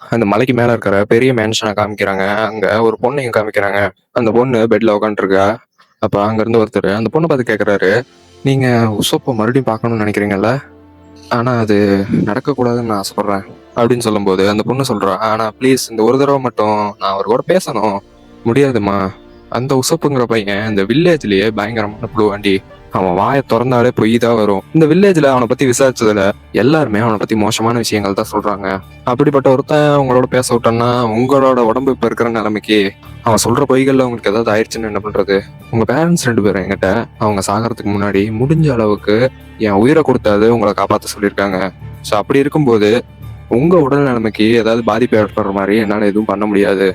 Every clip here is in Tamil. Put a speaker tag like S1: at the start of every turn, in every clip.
S1: அந்த மலைக்கு மேல இருக்கிற பெரிய மேன்ஷனை காமிக்கிறாங்க. அங்க ஒரு பொண்ணையும் காமிக்கிறாங்க. அந்த பொண்ணு பெட்ல உட்காந்துருக்கா. அப்ப அங்க இருந்து ஒருத்தர் அந்த பொண்ணை பார்த்து கேக்குறாரு, நீங்க உசோப்ப மறுபடியும் பார்க்கணும்னு நினைக்கிறீங்கல்ல? ஆனா அது நடக்கக்கூடாதுன்னு நான் ஆசைப்படுறேன் அப்படின்னு சொல்லும்போது அந்த பொண்ணு சொல்றா, ஆனா ப்ளீஸ் இந்த ஒரு தடவை மட்டும் நான் அவர் கூட பேசணும். முடியாதுமா, அந்த உசப்புங்கிற பையன் இந்த வில்லேஜ்லயே பயங்கரமான புழுவாண்டி. அவன் வாயை திறந்தாலே பொய் தான் வரும். இந்த வில்லேஜ்ல அவனை பத்தி விசாரிச்சதுல எல்லாருமே அவனை பத்தி மோசமான விஷயங்கள் தான் சொல்றாங்க. அப்படிப்பட்ட ஒருத்தன் உங்களோட பேச விட்டோம்னா உங்களோட உடம்பு இப்ப இருக்கிற நிலைமைக்கு அவன் சொல்ற பொய்கள்ல உங்களுக்கு ஏதாவது ஆயிடுச்சுன்னு என்ன பண்றது? உங்க பேரண்ட்ஸ் 2 பேரும் என்கிட்ட அவங்க சாகறதுக்கு முன்னாடி முடிஞ்ச அளவுக்கு என் உயிரை கொடுத்தாது உங்களை காப்பாத்த சொல்லியிருக்காங்க. ஸோ அப்படி இருக்கும்போது உங்க உடல் நிலைமைக்கு ஏதாவது பாதிப்பு ஏற்படுற மாதிரி என்னால எதுவும் பண்ண முடியாது.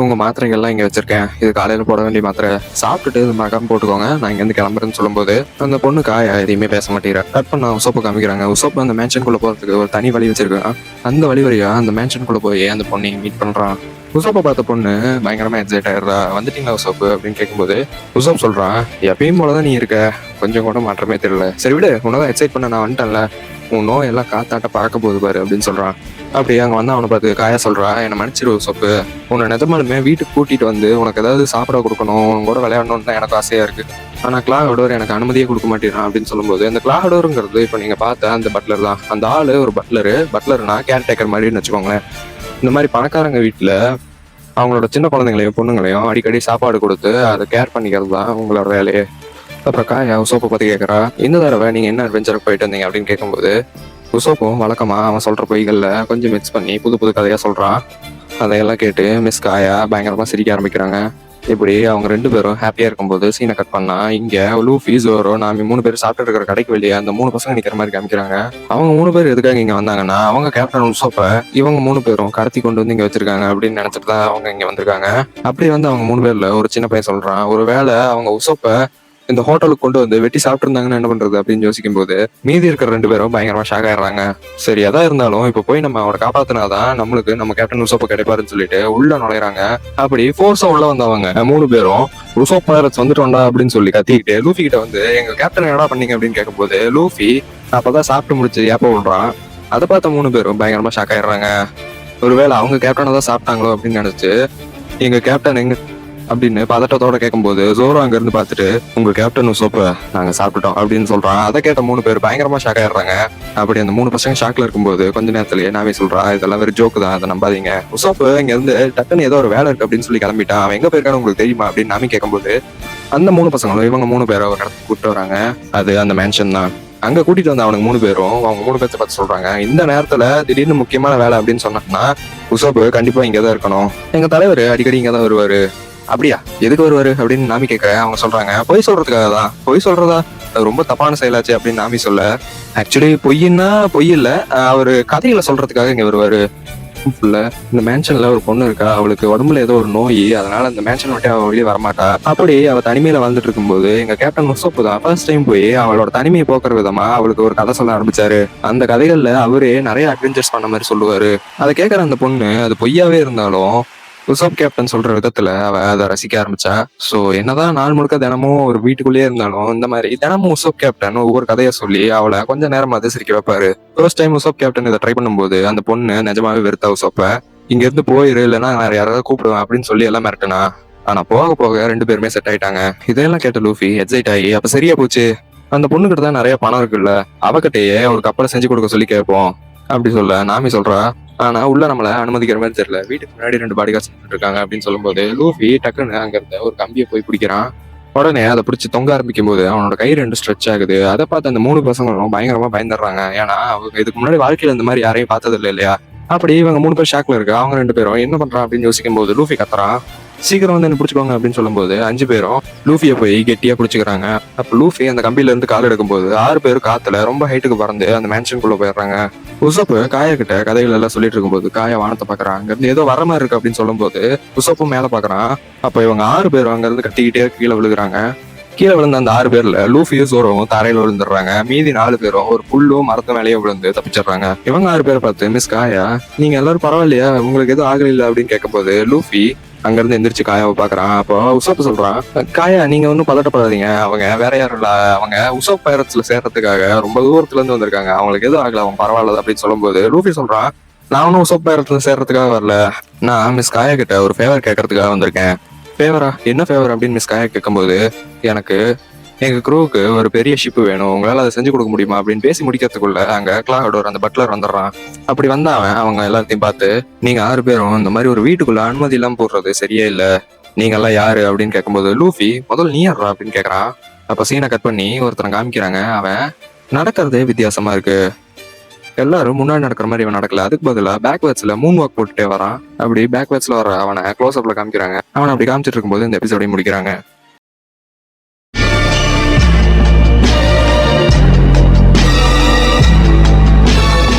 S1: உங்க மாத்திரைகள்லாம் இங்க வச்சிருக்கேன். இது காலையில போட வேண்டிய மாத்திரை. சாப்பிட்டுட்டு இது மறக்காம போட்டுக்கோங்க. நான் இங்க இருந்து கிளம்புறேன்னு சொல்லும்போது அந்த பொண்ணு காயா எதையுமே பேச மாட்டேங்கிறா. கட் பண்ண உசோப்பை காமிக்கிறாங்க. உசோப்பு அந்த மேன்ஷனுக்குள்ள போறதுக்கு ஒரு தனி வழி வச்சிருக்கான். அந்த வழி வழியா அந்த மேன்ஷனுக்குள்ள போய் அந்த பொண்ணை மீட் பண்றான். உசோப்பை பார்த்த பொண்ணு பயங்கரமா எக்ஸைட் ஆயிடுறா. வந்துட்டீங்களா உசோப்பு அப்படின்னு கேட்கும்போது உசோப் சொல்றான், எப்பயும் போலதான் நீ இருக்க, கொஞ்சம் கூட மாற்றமே தெரியல. சரி விடு, உன்னதான் எக்ஸைட் பண்ண நான் வந்துட்டேன்ல, உன் நோய் எல்லாம் காத்தாட்ட பறக்க போகுது பாரு அப்படின்னு சொல்றான். அப்படியே அங்க வந்து அவனை பார்த்து காயா சொல்றா, என்னை மன்னிச்சிரு உசோப்பு, உன்னை நிஜமாலுமே வீட்டுக்கு கூட்டிட்டு வந்து உனக்கு ஏதாவது சாப்பிட கொடுக்கணும், உன் கூட விளையாடணும்னு தான் எனக்கு ஆசையா இருக்கு. ஆனா கிளாகடோர் எனக்கு அனுமதியே கொடுக்க மாட்டேறான் அப்படின்னு சொல்லும்போது அந்த கிளாகடோருங்கிறது இப்ப நீங்க பார்த்த அந்த பட்லர் தான். அந்த ஆளு ஒரு பட்லர்னா கேர்டேக்கர் மாதிரின்னு வச்சுக்கோங்களேன். இந்த மாதிரி பணக்காரங்க வீட்டுல அவங்களோட சின்ன குழந்தைங்களையும் பொண்ணுங்களையும் அடிக்கடி சாப்பாடு கொடுத்து அதை கேர் பண்ணிக்கிறது தான் உங்களோட வேலையே. அப்புறம் காயா உசோப்பை பத்தி கேட்கறா, இந்த தடவை நீங்க என்ன அட்வென்ச்சருக்கு போயிட்டு வந்தீங்க அப்படின்னு கேட்கும்போது உசோப்பும் வழக்கமா அவன் சொல்ற பொய்கள்ல கொஞ்சம் மிக்ஸ் பண்ணி புது புது கதையா சொல்றான். அதையெல்லாம் கேட்டு மிஸ் காயா பயங்கரமா சிரிக்க ஆரம்பிக்கிறாங்க. இப்படி அவங்க 2 பேரும் ஹாப்பியா இருக்கும்போது சீனை கட் பண்ணா இங்க லூஃபி, ஜோரோ, நாமி 3 பேர் சாப்பிட்டு இருக்கிற கடைக்கு வெளியே அந்த 3 பசங்க நிக்கிற மாதிரி காமிக்கிறாங்க. அவங்க 3 பேர் எதுக்காக இங்க வந்தாங்கன்னா அவங்க கேப்டன் உசோப்ப இவங்க 3 பேரும் கடத்தி கொண்டு வந்து இங்க வச்சிருக்காங்க அப்படின்னு நினைச்சிட்டு தான் அவங்க இங்க வந்திருக்காங்க. அப்படி வந்து அவங்க 3 பேர்ல ஒரு சின்ன பையன் சொல்றான், ஒருவேளை அவங்க உசோப்ப இந்த ஹோட்டலுக்கு கொண்டு வந்து வெட்டி சாப்பிட்டு இருந்தாங்கன்னு என்ன பண்றது அப்படின்னு யோசிக்கும் போது மீதி இருக்கிற 2 பேரும் பயங்கரமா ஷாக் ஆயிடுறாங்க. சரி எதா இருந்தாலும் இப்ப போய் நம்ம அவரை காப்பாத்தினாதான் நம்மளுக்கு நம்ம கேப்டன் உசோப்ப கிடைப்பாருன்னு சொல்லிட்டு உள்ள நுழைறாங்க. அப்படி ஃபோர்ஸா உள்ள வந்தவங்க 3 பேரும் உசோப் பைரட்ஸ் வந்துட்டோம்டா அப்படின்னு சொல்லி கத்திக்கிட்டு லூஃபி கிட்ட வந்து எங்க கேப்டன் என்னடா பண்ணீங்க அப்படின்னு கேட்கும்போது லூஃபி அப்பதான் சாப்பிட்டு முடிச்சு ஏப்ப விடுறான். அதை பார்த்த 3 பேரும் பயங்கரமா ஷாக் ஆயிடுறாங்க. ஒருவேளை அவங்க கேப்டனை தான் சாப்பிட்டாங்களோ அப்படின்னு நினைச்சு எங்க கேப்டன் எங்க அப்படின்னு பதட்டத்தோட கேட்கும்போது ஜோரோ அங்க இருந்து பார்த்துட்டு உங்க கேப்டன் உசோப்ப நாங்க சாப்பிட்டோம் அப்படின்னு சொல்றான். அதை கேட்ட 3 பேர் பயங்கரமா ஷாக் ஆயிடுறாங்க. அப்படி அந்த 3 பசங்க ஷாக்ல இருக்கும்போது கொஞ்ச நேரத்திலேயே நாவே சொல்றா, இதெல்லாம் வேற ஜோக்கு தான், அதை நம்பாதீங்க. உசோப்பு இங்க இருந்து டக்குன்னு ஏதோ ஒரு வேலை இருக்கு அப்படின்னு சொல்லி கிளம்பிட்டான். அவன் எங்க போயிருக்கான்னு உங்களுக்கு தெரியுமா அப்படின்னு நாமி கேட்கும்போது அந்த 3 பசங்களும் இவங்க 3 பேரை ஒரு இடத்துக்கு கூப்பிட்டு வராங்க. அது அந்த மேன்ஷன் தான். அங்க கூட்டிட்டு வந்த அவனுக்கு 3 பேரும் அவங்க 3 பேர்த்த பார்த்து சொல்றாங்க, இந்த நேரத்துல திடீர்னு முக்கியமான வேலை அப்படின்னு சொன்னாங்கன்னா உசோப்பு கண்டிப்பா இங்கதான் இருக்கணும். எங்க தலைவர் அடிக்கடி இங்கதான் வருவாரு. அப்படியா, எதுக்கு வருவாரு அப்படின்னு நாமி கேட்க அவங்க சொல்றாங்க, பொய் சொல்றதுக்காக தான். பொய் சொல்றதா, அது ரொம்ப தப்பான செயலாச்சு அப்படின்னு நாமி சொல்ல, ஆக்சுவலி பொய்னா பொய் இல்ல, அவரு கதைகளை சொல்றதுக்காக இங்க வருவாரு. இந்த மேன்ஷன்ல ஒரு பொண்ணு இருக்கா, அவளுக்கு உடம்புல ஏதோ ஒரு நோய், அதனால அந்த மேன்ஷன் விட்டு அவ வெளியே வரமாட்டா. அப்படி அவ தனிமையில வாழ்ந்துட்டு இருக்கும்போது எங்க கேப்டன் உசோப்பு தான் ஃபர்ஸ்ட் டைம் போய் அவளோட தனிமையை போக்குற விதமா அவளுக்கு ஒரு கதை சொல்ல ஆரம்பிச்சாரு. அந்த கதைகள்ல அவரே நிறைய அட்வென்ச்சர்ஸ் பண்ண மாதிரி சொல்லுவாரு. அதை கேட்கற அந்த பொண்ணு அது பொய்யாவே இருந்தாலும் உசோப் கேப்டன் சொல்ற விதத்துல அவ அதை ரசிக்க ஆரம்பிச்சா. சோ என்னதான் நாள் முழுக்க தினமும் ஒரு வீட்டுக்குள்ளேயே இருந்தாலும் இந்த மாதிரி தினமும் உசோப் கேப்டன் ஒவ்வொரு கதையை சொல்லி அவளை கொஞ்ச நேரம் அது சிரிக்க வைப்பாரு. ஃபர்ஸ்ட் டைம் உசோப் கேப்டன் இதை ட்ரை பண்ணும்போது அந்த பொண்ணு நிஜமாவே வெறுத்தா உசோப்ப. இங்க இருந்து போயிரு, இல்லைன்னா வேற யாராவது கூப்பிடுவேன் அப்படின்னு சொல்லி எல்லாம் மிரட்டினா. ஆனா போக போக 2 பேருமே செட் ஆயிட்டாங்க. இதெல்லாம் கேட்ட லூஃபி எக்ஸைட் ஆகி, அப்ப சரியா போச்சு, அந்த பொண்ணுகிட்ட தான் நிறைய பணம் இருக்குல்ல, அவகிட்டயே ஒரு கப்பலை செஞ்சு கொடுக்க சொல்லி கேட்போம் அப்படி சொல்ல நாமி சொல்றா, ஆனா உள்ள நம்மள அனுமதிக்கிற மாதிரி தெரியல, வீட்டுக்கு முன்னாடி 2 பாடிகார்ட்ஸ் இருக்காங்க அப்படின்னு சொல்லும்போது லூஃபி டக்குன்னு அங்க இருந்த ஒரு கம்பியை போய் பிடிக்கிறான். உடனே அதை பிடிச்சி தொங்க ஆரம்பிக்கும் போது அவனோட கை 2 ஸ்ட்ரெச் ஆகுது. அதை பார்த்து அந்த 3 பசங்களும் பயங்கரமா பயந்துடுறாங்க. ஏன்னா அவங்க இதுக்கு முன்னாடி வாழ்க்கையில இந்த மாதிரி யாரையும் பார்த்தது இல்லை இல்லையா. அப்படி இவங்க 3 பேர் ஷாக்ல இருக்கு. அவங்க 2 பேரும் என்ன பண்றான் அப்படின்னு யோசிக்கும் போது லூஃபி கத்துறான், சீக்கிரம் வந்து என்ன பிடிச்சிக்கோங்க அப்படின்னு சொல்லும்போது 5 பேரும் லூஃபியை போய் கெட்டியா பிடிச்சிக்கிறாங்க. அப்ப லூஃபி அந்த கம்பியில இருந்து கால் எடுக்கும்போது 6 பேரும் காத்துல ரொம்ப ஹைட்டுக்கு பறந்து அந்த மேன்ஷனுக்குள்ள போயிடுறாங்க. உசோப்பு காயா கிட்ட கதைகள் எல்லாம் சொல்லிட்டு இருக்கும்போது காயா வானத்தை பாக்குறான். அங்க இருந்து ஏதோ வர மாதிரி இருக்கு அப்படின்னு சொல்லும்போது உசோப்பும் மேல பாக்குறான். அப்ப இவங்க 6 பேரும் அங்க இருந்து கட்டிக்கிட்டே கீழே விழுகுறாங்க. கீழே விழுந்த அந்த 6 பேர்ல லூஃபியும் ஜோரோவும் தரையில விழுந்துடுறாங்க. மீதி 4 பேரும் ஒரு புல்லும் மரத்து மேலேயே விழுந்து தப்பிச்சிடுறாங்க. இவங்க 6 பேரை பார்த்து மிஸ் காயா, நீங்க எல்லாரும் பரவாயில்லையா, உங்களுக்கு எதுவும் ஆகல இல்ல அப்படின்னு கேட்கும்போது லூஃபி அங்க இருந்து எந்திரிச்சு காயாவை பாக்குறான். அப்போ உசோப்பு சொல்றான், காயா நீங்க ஒன்னும் பதட்டப்படாதீங்க, அவங்க வேற யாரும் இல்ல, அவங்க உசோப் பைரட்ஸ்ல சேர்றதுக்காக ரொம்ப தூரத்துல இருந்து வந்திருக்காங்க, அவங்களுக்கு எதுவும் ஆகல, அவங்க பரவாயில்ல அப்படின்னு சொல்லும்போது லூஃபி சொல்றான், நான் ஒன்றும் உசோப் பேரத்துல சேர்றதுக்காக வரல. நான் மிஸ் காயா கிட்ட ஒரு ஃபேவர் கேட்கறதுக்காக வந்திருக்கேன். ஃபேவரா? என்ன ஃபேவர் அப்படின்னு மிஸ் காயா கேட்கும்போது, எனக்கு எங்க க்ரூவுக்கு ஒரு பெரிய ஷிப் வேணும், உங்களால அதை செஞ்சு கொடுக்க முடியுமா அப்படின்னு பேசி முடிக்கிறதுக்குள்ள அங்க கிளாடோர் அந்த பட்லர் வந்துடுறான். அப்படி வந்த அவன் அவங்க எல்லாத்தையும் பார்த்து, நீங்க 6 பேரும் இந்த மாதிரி ஒரு வீட்டுக்குள்ள அனுமதி இல்லாம போடுறது சரியே இல்ல, நீங்க எல்லாம் யாரு அப்படின்னு கேட்கும்போது, லூஃபி முதல்ல நீ யாரா அப்படின்னு கேக்குறான். அப்ப சீனை கட் பண்ணி ஒருத்தனை காமிக்கிறாங்க. அவன் நடக்கிறதே வித்தியாசமா இருக்கு. எல்லாரும் முன்னாடி நடக்கிற மாதிரி இவன் நடக்கல, அதுக்கு பதிலா பேக்வேர்ட்ஸ்ல மூன் வாக் போட்டுட்டே வரான். அப்படி பேக்வேர்ட்ஸ்ல வர அவனை க்ளோஸ் அப்ல காமிக்கிறாங்க. அவனை அப்படி காமிச்சிட்டு இருக்கும்போது இந்த எபிசோடையும் முடிக்கிறாங்க.